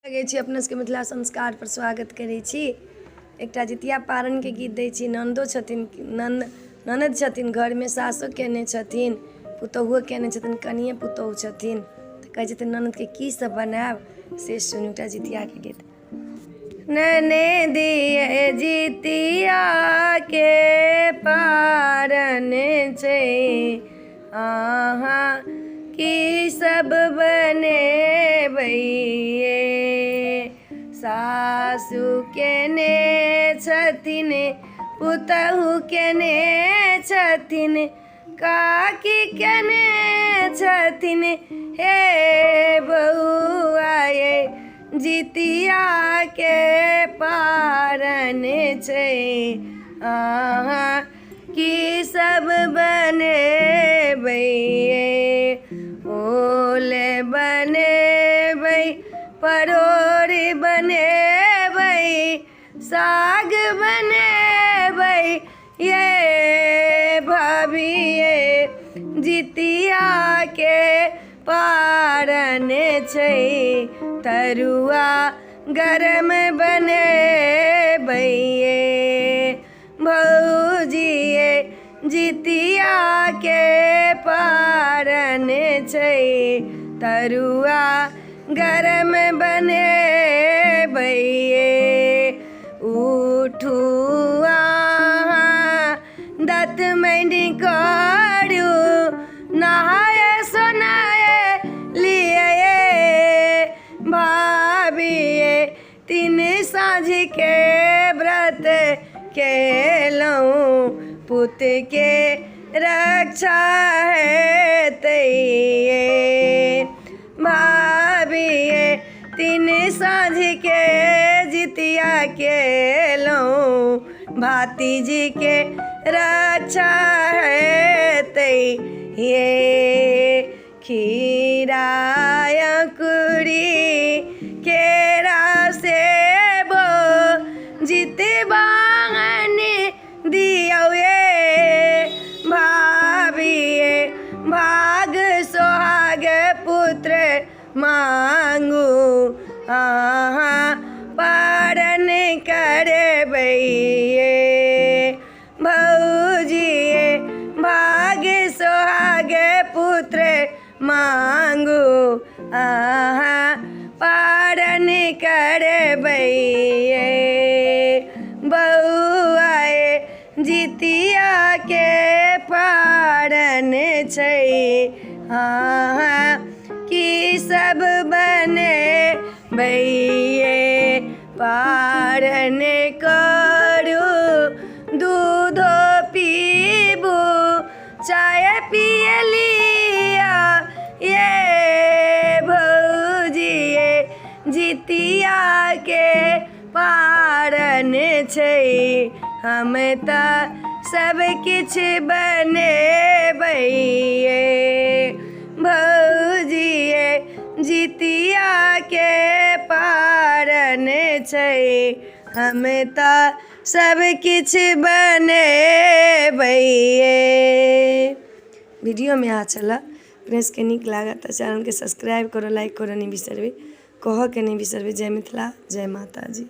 लगे छी अपना सबके मिथिला संस्कार पर स्वागत करै छी। एकटा जितिया पारण के गीत दै छी। ननदो छथिन, ननद छथिन घर में, सासो केने छथिन, पुतोहुओ केने छथिन, कनिए पुतोहु छथिन। तऽ कहै छथिन ननद के की सब बनायब से सुनू। एकटा जितिया के गीत। ननदिये जितिया के पारण छै, अहाँ की सब बनेबै ये। सासु केने छथिन, पुतहु केने छथिन, काकी केने छथिन, हे बउआ ये जितिया के पारण छै, अहाँ की सब बनेबै ये। ओल बनेबै, परोर बनेबै, साग बनेबै ये भाभी ये जितिया के पारण छै। तरुआ गरम बनेबै ये भौजी ये जितिया के पारण छै। तरुआ गरम बनेबै ये। उठू अहाँ दत मैनी करू, नहाए सोनाए लिए ये भाभी ये। तीन साँझ के व्रत केलहुँ, पुत के रक्षा हेतै ये भाभी ये। तीन साँझ के जितिया केलहुँ, भातीजी के रक्षा हेतै ये। खीरा अंकुरी केरा सेबो जितबान दियौ ये भाभी ये। भाग सोहाग पुत्र मांगू, अहाँ पारण करबै ये भौजी ये। भाग सोहाग पुत्र मांगू, अहाँ पारण करबै ये बउआ ये जितिया के पारण छै, अहाँ की सब बनेबै ये। पारण करू, दूधो पीबू, चाय पिए लिया ये भौजी ये जितिया के पारण छै। हम तऽ सब किछ बनेबै ये भौजी ये जितिया के पारण छै। हम तऽ सब किछ बनेबै ये। वीडियो में अच्छा चला प्रेस के नीक लागत तऽ चैनल के सब्सक्राइब करो, लाइक करो नहीं बिसरबे, कह के नहीं बिसरबे। जय मिथिला, जय माता जी।